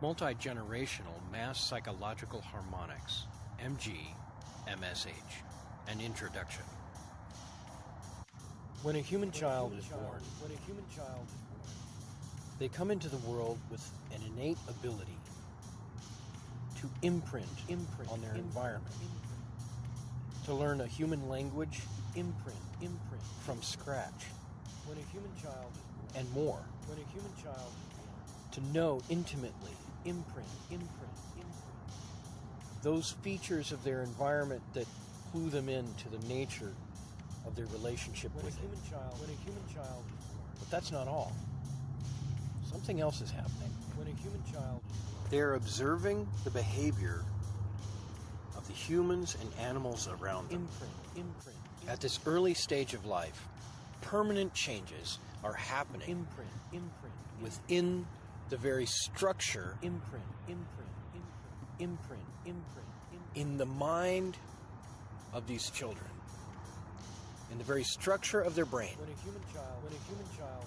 Multi-generational mass psychological harmonics, MGMSH, an introduction. When a human child is born, they come into the world with an innate ability to imprint on their environment, to learn a human language, imprint from scratch, when a human child is born, and more. When a human child is born, to know intimately, imprint. Those features of their environment that clue them into the nature of their relationship with it. When a human child is born. But that's not all. Something else is happening. When a human child is born, they're observing the behavior of the humans and animals around them. Imprint. At this early stage of life, permanent changes are happening. Imprint. Within the very structure. Imprint. In the mind of these children. In the very structure of their brain. When a human child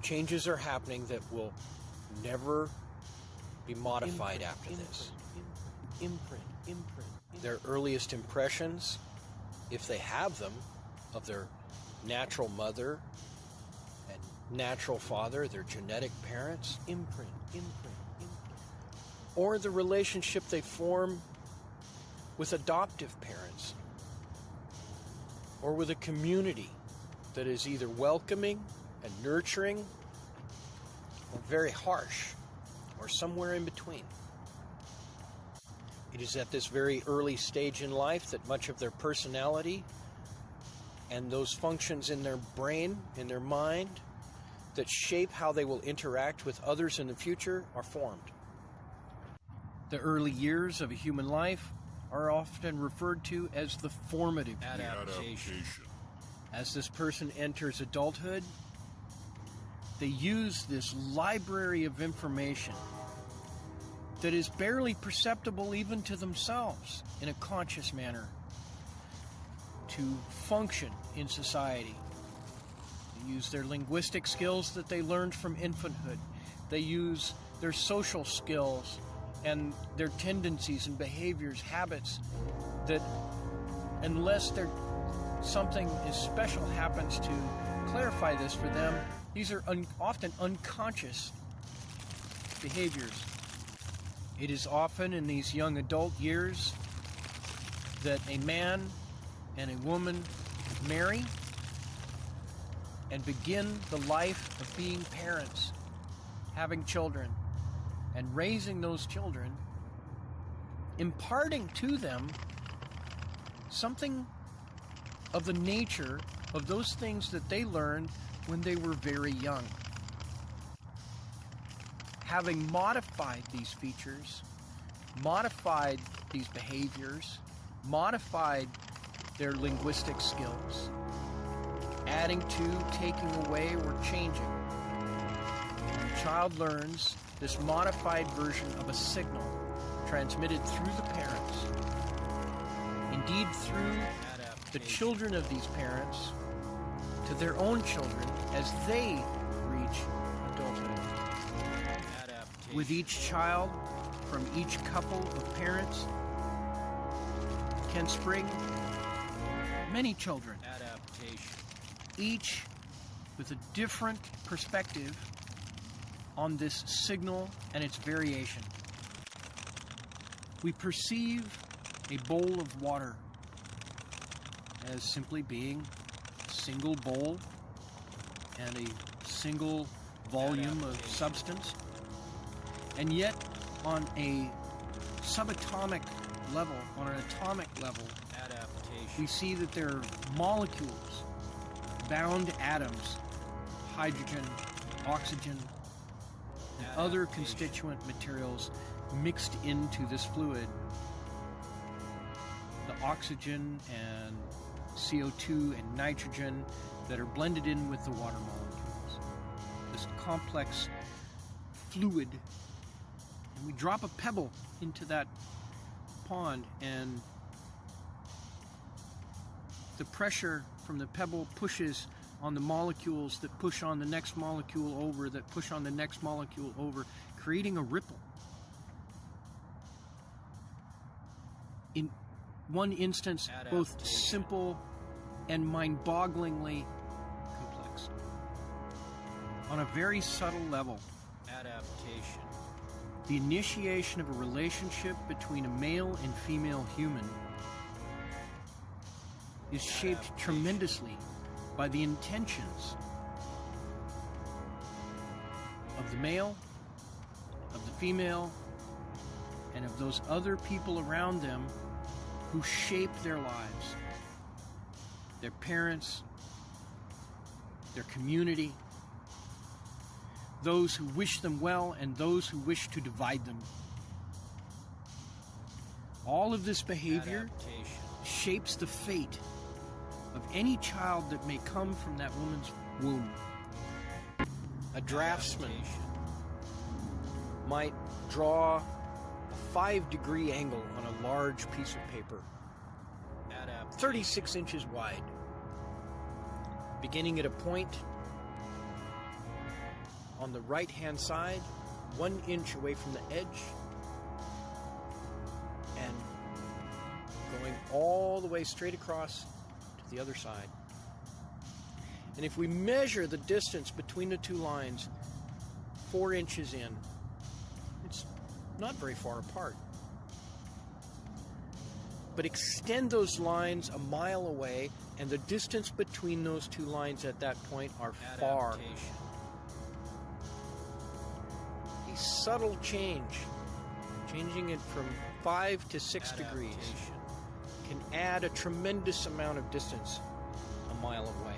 changes are happening that will never be modified after this. Imprint. Their earliest impressions, if they have them, of their natural mother and natural father, their genetic parents. Imprint. Or the relationship they form with adoptive parents. Or with a community that is either welcoming and nurturing or very harsh or somewhere in between. It is at this very early stage in life that much of their personality and those functions in their brain, in their mind, that shape how they will interact with others in the future are formed. The early years of a human life are often referred to as the formative adaptation. As this person enters adulthood, they use this library of information that is barely perceptible even to themselves in a conscious manner to function in society. They use their linguistic skills that they learned from infanthood. They use their social skills and their tendencies and behaviors, habits, that unless something is special happens to clarify this for them, these are often unconscious behaviors. It is often in these young adult years that a man and a woman marry and begin the life of being parents, having children, and raising those children, imparting to them something of the nature of those things that they learned when they were very young. Having modified these features, modified these behaviors, modified their linguistic skills, adding to, taking away, or changing. The child learns this modified version of a signal transmitted through the parents, indeed through the children of these parents, to their own children as they reach adulthood. With each child, from each couple of parents, can spring many children, each with a different perspective on this signal and its variation. We perceive a bowl of water as simply being a single bowl and a single volume of substance. And yet, on a subatomic level, on an atomic level, we see that there are molecules, bound atoms, hydrogen, oxygen, and other constituent materials mixed into this fluid. The oxygen and CO2 and nitrogen that are blended in with the water molecules. This complex fluid. And we drop a pebble into that pond, and the pressure from the pebble pushes on the molecules that push on the next molecule over, that push on the next molecule over, creating a ripple. in one instance, both simple and mind-bogglingly complex. On a very subtle level, Adaptation. the initiation of a relationship between a male and female human is shaped tremendously by the intentions of the male, of the female, and of those other people around them who shape their lives, their parents, their community, those who wish them well and those who wish to divide them. All of this behavior shapes the fate of any child that may come from that woman's womb. A draftsman might draw a 5-degree angle on a large piece of paper, 36 inches wide, beginning at a point on the right-hand side, 1 inch away from the edge, and going all the way straight across to the other side. And if we measure the distance between the two lines 4 inches in, it's not very far apart. But extend those lines a mile away, and the distance between those two lines at that point are far. A subtle change, changing it from 5 to 6 degrees, can add a tremendous amount of distance a mile away.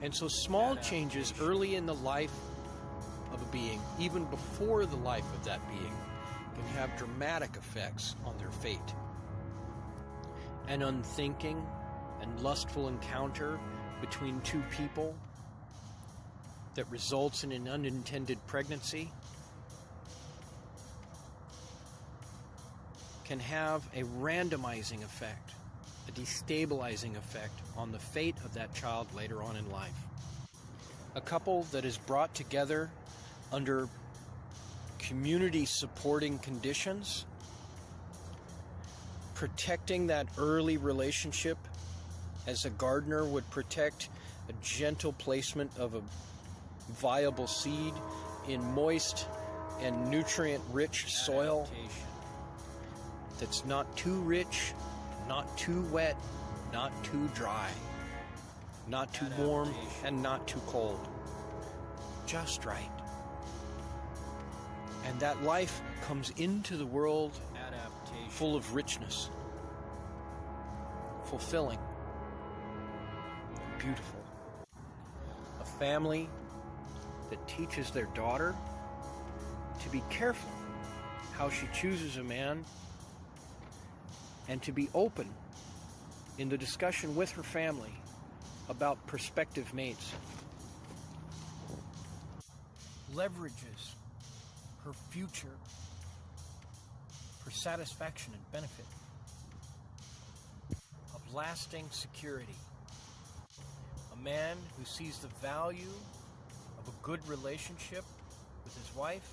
And so small changes early in the life of a being, even before the life of that being, can have dramatic effects on their fate. An unthinking and lustful encounter between two people that results in an unintended pregnancy can have a randomizing effect, a destabilizing effect on the fate of that child later on in life. A couple that is brought together under community supporting conditions, protecting that early relationship as a gardener would protect a gentle placement of a viable seed in moist and nutrient-rich soil that's not too rich, not too wet, not too dry, not too warm, and not too cold. Just right. And that life comes into the world full of richness, fulfilling, beautiful. A family that teaches their daughter to be careful how she chooses a man and to be open in the discussion with her family about prospective mates. Leverages her future for satisfaction and benefit of lasting security. A man who sees the value of a good relationship with his wife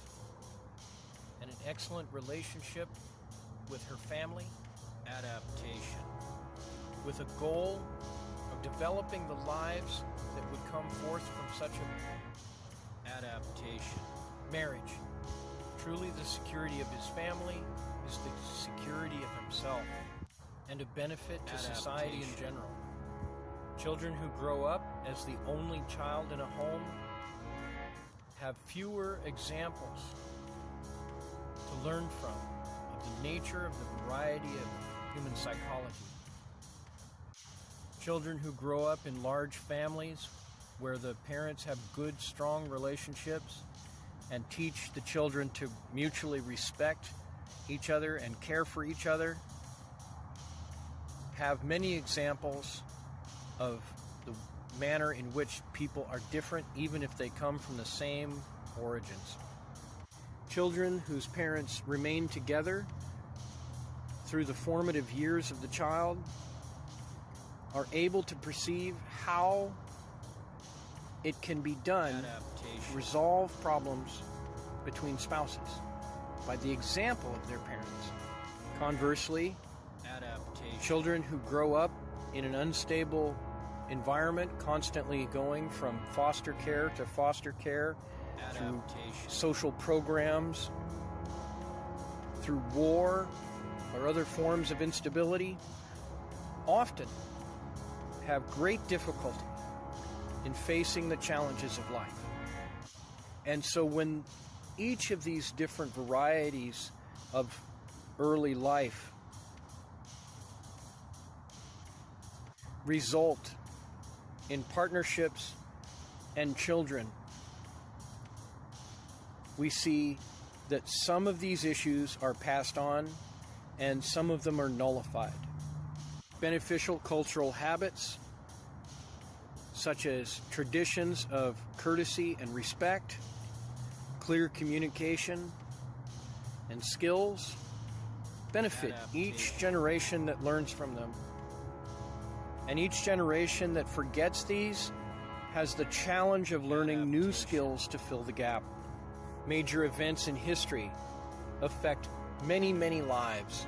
and an excellent relationship with her family. Adaptation. With a goal of developing the lives that would come forth from such a adaptation. Marriage. Truly the security of his family is the security of himself and a benefit to society in general. Children who grow up as the only child in a home have fewer examples to learn from of the nature of the variety of human psychology. Children who grow up in large families where the parents have good, strong relationships and teach the children to mutually respect each other and care for each other have many examples of the manner in which people are different even if they come from the same origins. Children whose parents remain together through the formative years of the child are able to perceive how it can be done to resolve problems between spouses by the example of their parents Conversely, adaptation, children who grow up in an unstable environment, constantly going from foster care to foster care, through adaptation, social programs, through war or other forms of instability, often have great difficulty in facing the challenges of life. And so when each of these different varieties of early life result in partnerships and children, we see that some of these issues are passed on and some of them are nullified. Beneficial cultural habits, such as traditions of courtesy and respect, clear communication, and skills, benefit each generation that learns from them. And each generation that forgets these has the challenge of learning new skills to fill the gap. Major events in history affect many, many lives.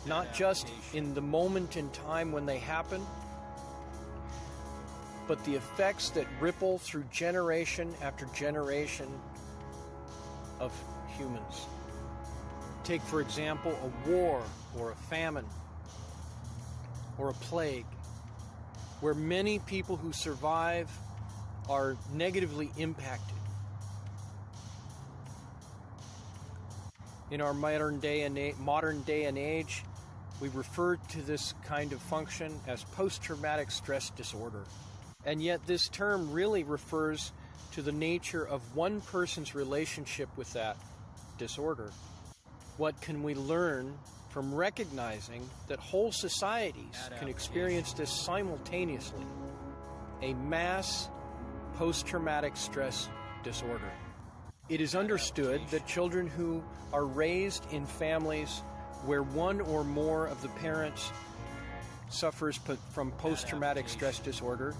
Not just in the moment in time when they happen, but the effects that ripple through generation after generation of humans. Take, for example, a war or a famine or a plague, where many people who survive are negatively impacted. In our modern day and age, we refer to this kind of function as post-traumatic stress disorder. And yet this term really refers to the nature of one person's relationship with that disorder. What can we learn from recognizing that whole societies can experience this simultaneously? A mass post-traumatic stress disorder. It is understood that children who are raised in families where one or more of the parents suffers from post-traumatic stress disorder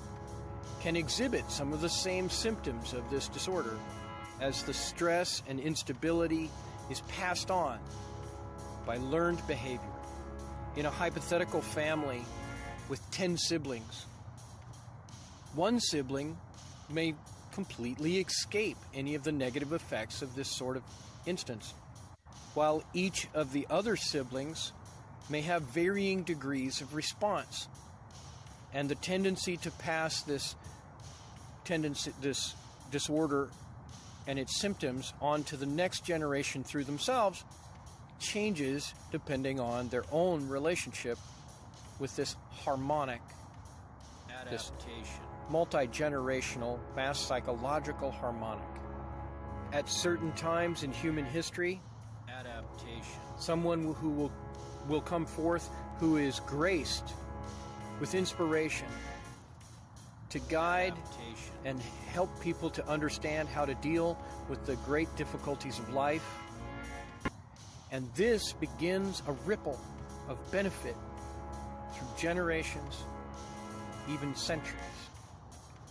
can exhibit some of the same symptoms of this disorder, as the stress and instability is passed on by learned behavior. In a hypothetical family with 10 siblings, one sibling may completely escape any of the negative effects of this sort of instance, while each of the other siblings may have varying degrees of response, and the tendency to pass this disorder and its symptoms on to the next generation through themselves changes depending on their own relationship with this harmonic, this multi-generational, mass psychological harmonic. At certain times in human history, someone who will come forth who is graced with inspiration to guide and help people to understand how to deal with the great difficulties of life. And this begins a ripple of benefit through generations, even centuries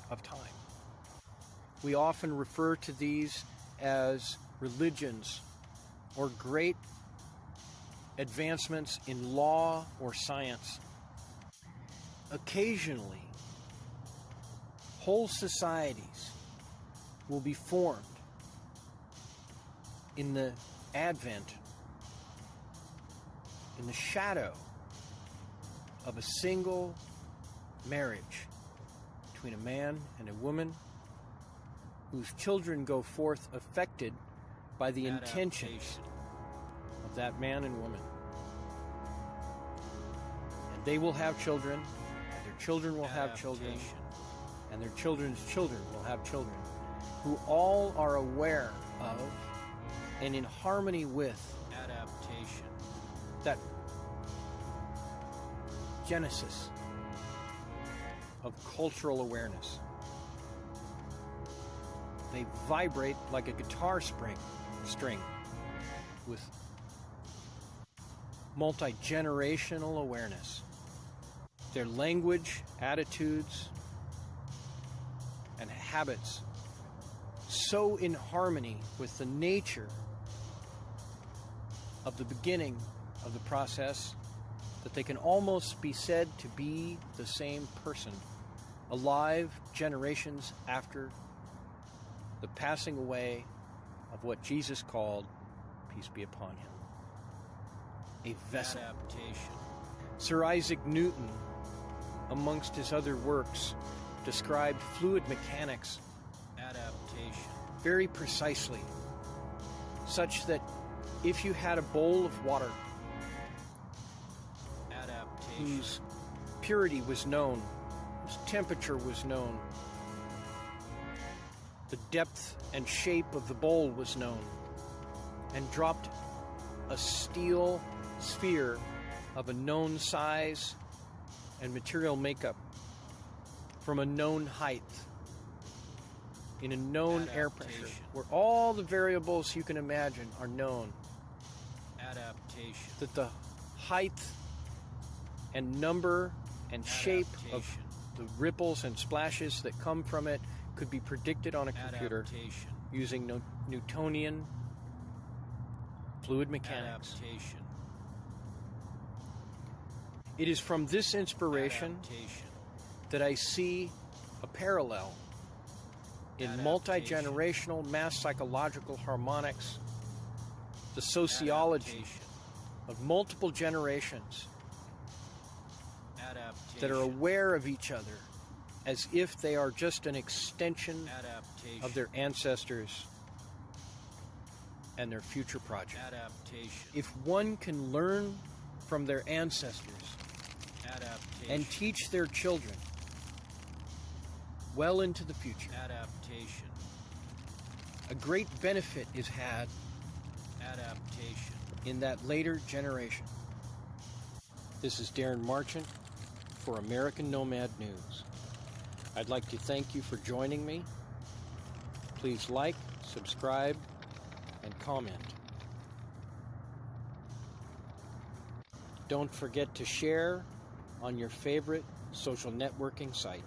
of time. We often refer to these as religions or great advancements in law or science. Occasionally, whole societies will be formed in the advent, in the shadow of a single marriage between a man and a woman whose children go forth affected by the intentions of that man and woman. And they will have children, and their children will have children, and their children's children will have children, who all are aware of and in harmony with that genesis of cultural awareness. They vibrate like a guitar string with multi-generational awareness. Their language, attitudes, and habits so in harmony with the nature of the beginning of the process that they can almost be said to be the same person, alive generations after the passing away of what Jesus called, peace be upon him, a vessel. Adaptation. Sir Isaac Newton, amongst his other works, described fluid mechanics Adaptation. very precisely, such that if you had a bowl of water Adaptation. whose purity was known, whose temperature was known, the depth and shape of the bowl was known, and dropped a steel sphere of a known size and material makeup from a known height in a known air pressure, Adaptation. where all the variables you can imagine are known, Adaptation. that the height and number and shape of Adaptation. the ripples and splashes that come from it could be predicted on a computer Adaptation. using Newtonian fluid mechanics. Adaptation. It is from this inspiration Adaptation. that I see a parallel in Adaptation. multi-generational mass psychological harmonics, the sociology Adaptation. of multiple generations Adaptation. that are aware of each other as if they are just an extension Adaptation. of their ancestors and their future project. Adaptation. If one can learn from their ancestors Adaptation. and teach their children well into the future, Adaptation. a great benefit is had Adaptation. in that later generation. This is Darren Marchant for American Nomad News. I'd like to thank you for joining me. Please like, subscribe, and comment. Don't forget to share on your favorite social networking site.